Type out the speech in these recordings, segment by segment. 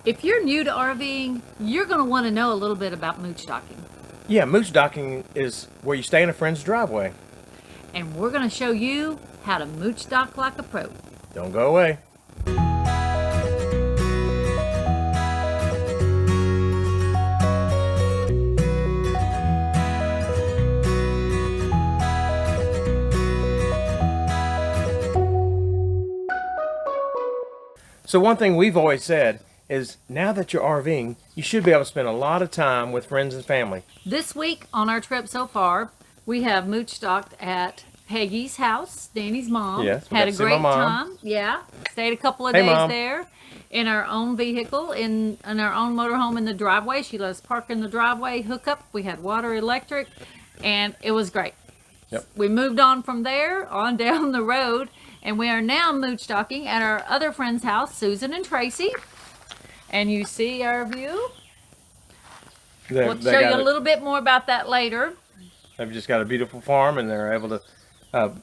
If you're new to RVing, you're going to want to know a little bit about mooch docking. Yeah, mooch docking is where you stay in a friend's driveway. And we're going to show you how to mooch dock like a pro. Don't go away. So one thing we've always said is now that you're RVing, you should be able to spend a lot of time with friends and family. This week on our trip so far, we have mooch docked at Peggy's house, Danny's mom. Yes, had a great time. Yeah, stayed a couple of days Mom. there in our own vehicle, in our own motorhome in the driveway. She let us park in the driveway, hook up. We had water, electric, and it was great. Yep. We moved on from there on down the road, and we are now mooch docking at our other friend's house, Susan and Tracy. And you see our view. We'll show you a little bit more about that later. They've just got a beautiful farm, and they're able to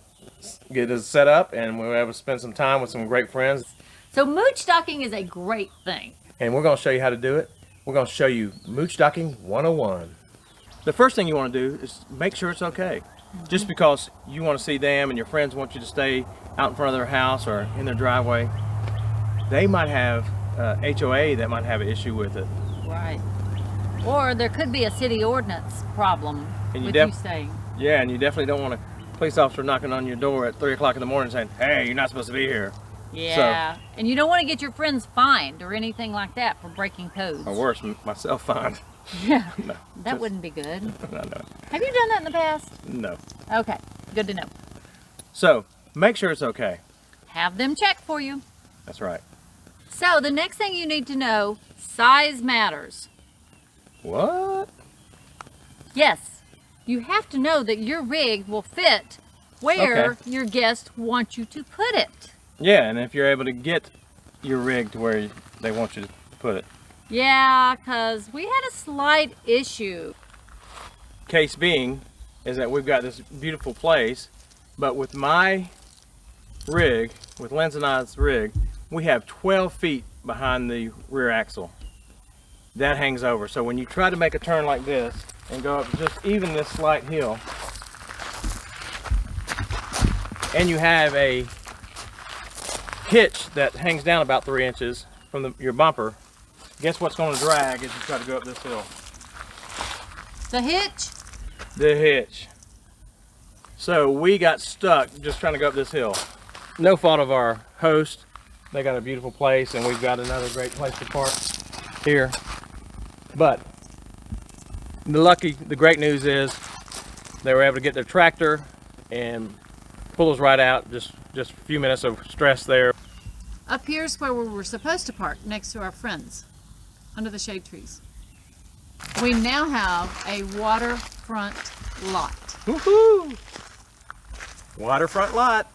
get us set up, and we're able to spend some time with some great friends. So mooch docking is a great thing. And we're going to show you how to do it. We're going to show you Mooch Docking 101. The first thing you want to do is make sure it's okay. Just because you want to see them and your friends want you to stay out in front of their house or in their driveway, they might have HOA that might have an issue with it. Right. Or there could be a city ordinance problem with you staying. Yeah, and you definitely don't want a police officer knocking on your door at 3 o'clock in the morning saying, hey, you're not supposed to be here. Yeah, and you don't want to get your friends fined or anything like that for breaking codes. Or worse, myself fined. Yeah, No, that wouldn't be good. No. Have you done that in the past? No. Okay, good to know. So, make sure it's okay. Have them check for you. That's right. So, the next thing you need to know, size matters. What? Yes, you have to know that your rig will fit where your guest wants you to put it. Yeah, and if you're able to get your rig to where they want you to put it. Yeah, because we had a slight issue. Case being is that we've got this beautiful place, but with my rig, with Lenz and I's rig, we have 12 feet behind the rear axle. That hangs over. So when you try to make a turn like this and go up just even this slight hill, and you have a hitch that hangs down about 3 inches from your bumper, guess what's going to drag as you try to go up this hill? The hitch? The hitch. So we got stuck just trying to go up this hill. No fault of our host. They got a beautiful place, and we've got another great place to park here. But the great news is they were able to get their tractor and pull us right out. Just a few minutes of stress there. Up here's where we were supposed to park, next to our friends, under the shade trees. We now have a waterfront lot. Woohoo! Waterfront lot.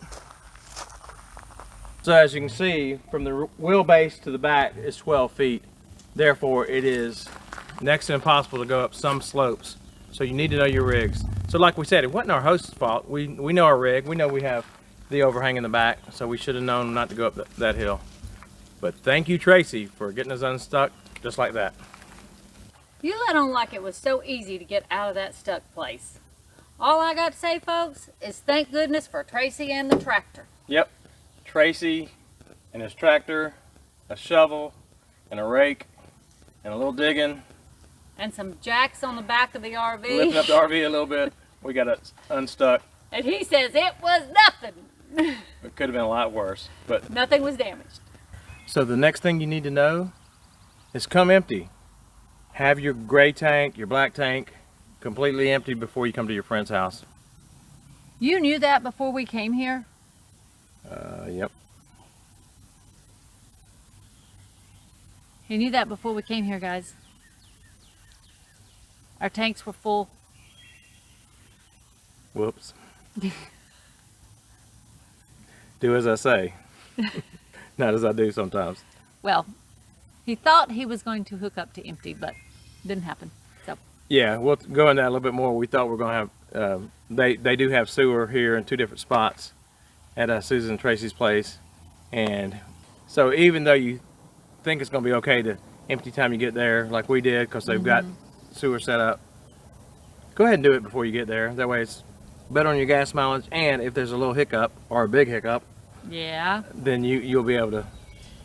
So as you can see, from the wheelbase to the back is 12 feet. Therefore, it is next to impossible to go up some slopes. So you need to know your rigs. So like we said, it wasn't our host's fault. We know our rig. We know we have the overhang in the back, so we should have known not to go up that hill. But thank you, Tracy, for getting us unstuck just like that. You let on like it was so easy to get out of that stuck place. All I got to say, folks, is thank goodness for Tracy and the tractor. Yep, Tracy and his tractor, a shovel, and a rake, and a little digging. And some jacks on the back of the RV. Lifting up the RV a little bit. We got it unstuck. And he says it was nothing. It could have been a lot worse, but nothing was damaged. So the next thing you need to know is come empty. Have your gray tank, your black tank completely empty before you come to your friend's house. You knew that before we came here? Yep. He knew that before we came here, guys. Our tanks were full. Whoops. Do as I say, not as I do sometimes. Well, he thought he was going to hook up to empty, but didn't happen. So Yeah, we'll go into that a little bit more. We thought we were going to have, they do have sewer here in 2 different spots at Susan and Tracy's place. And so even though you think it's going to be okay to empty time you get there, like we did, because they've got sewer set up. Go ahead and do it before you get there. That way it's better on your gas mileage, and if there's a little hiccup or a big hiccup, yeah, then you'll be able to,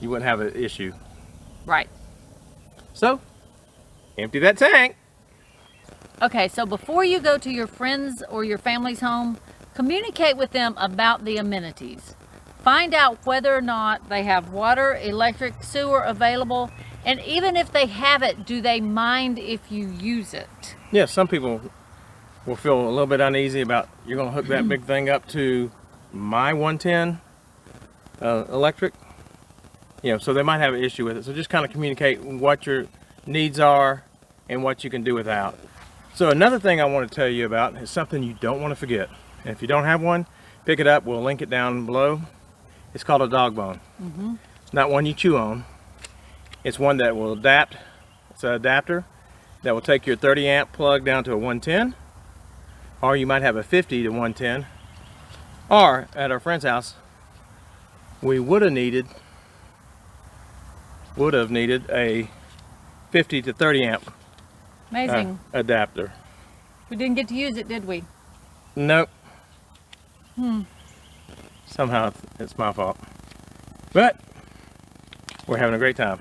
you wouldn't have an issue. Right. So, empty that tank. Okay, so before you go to your friends or your family's home, communicate with them about the amenities. Find out whether or not they have water, electric, sewer available, and even if they have it, do they mind if you use it? Yeah, some people will feel a little bit uneasy about, you're going to hook that big thing up to my 110 electric. You know, so they might have an issue with it. So just kind of communicate what your needs are and what you can do without. So another thing I want to tell you about is something you don't want to forget. And if you don't have one, pick it up. We'll link it down below. It's called a dog bone. It's not one you chew on. It's one that will adapt. It's an adapter that will take your 30 amp plug down to a 110. Or you might have a 50 to 110. Or at our friend's house, we would have needed a 50 to 30 amp Amazing. Adapter. We didn't get to use it, did we? Nope. Somehow it's my fault. But we're having a great time.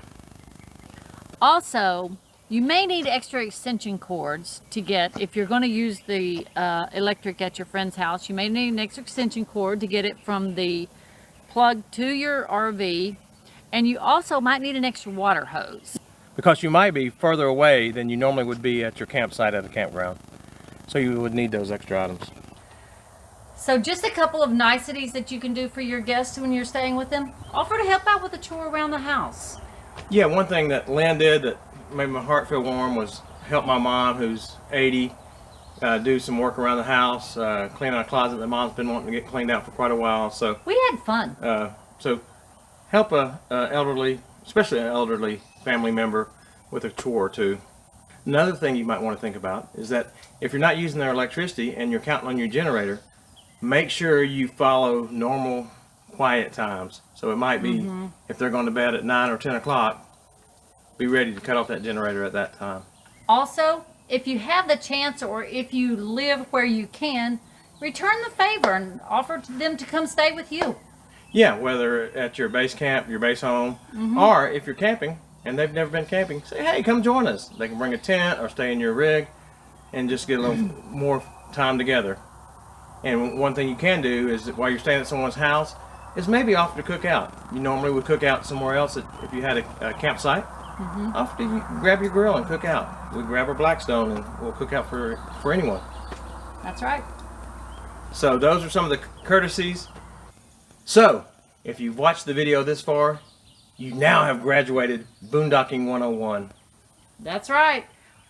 Also, you may need extra extension cords to get, if you're going to use the electric at your friend's house, you may need an extra extension cord to get it from the plug to your RV. And you also might need an extra water hose. Because you might be further away than you normally would be at your campsite at a campground. So you would need those extra items. So just a couple of niceties that you can do for your guests when you're staying with them. Offer to help out with a chore around the house. Yeah, one thing that Lynn did that made my heart feel warm was help my mom, who's 80, do some work around the house, clean out a closet that Mom's been wanting to get cleaned out for quite a while. So we had fun. So help a elderly, especially an elderly family member with a chore or two. Another thing you might want to think about is that if you're not using their electricity and you're counting on your generator, make sure you follow normal quiet times. So it might be if they're going to bed at 9 or 10 o'clock, be ready to cut off that generator at that time. Also, if you have the chance or if you live where you can, return the favor and offer to them to come stay with you. Yeah, whether at your base camp, your base home, or if you're camping and they've never been camping, say, hey, come join us. They can bring a tent or stay in your rig and just get a little more time together. And one thing you can do is that while you're staying at someone's house is maybe offer to cook out. You normally would cook out somewhere else if you had a campsite. Offer to grab your grill and cook out. We grab our Blackstone and we'll cook out for anyone. That's right. So those are some of the courtesies. So if you've watched the video this far, you now have graduated Boondocking 101. That's right.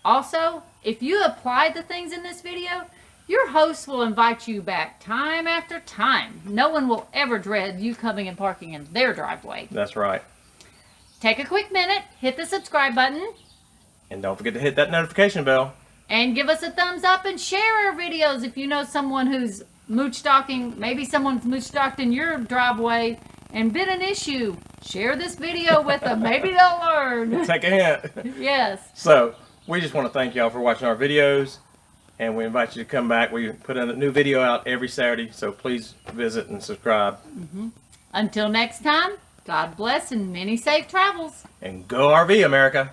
Also, if you applied the things in this video, your host will invite you back time after time. No one will ever dread you coming and parking in their driveway. That's right. Take a quick minute, hit the subscribe button. And don't forget to hit that notification bell. And give us a thumbs up and share our videos if you know someone who's mooch docking. Maybe someone's mooch docked in your driveway and been an issue. Share this video with them. Maybe they'll learn. Take a hint. Yes. So we just want to thank y'all for watching our videos. And we invite you to come back. We put a new video out every Saturday. So please visit and subscribe. Until next time, God bless and many safe travels. And go RV, America.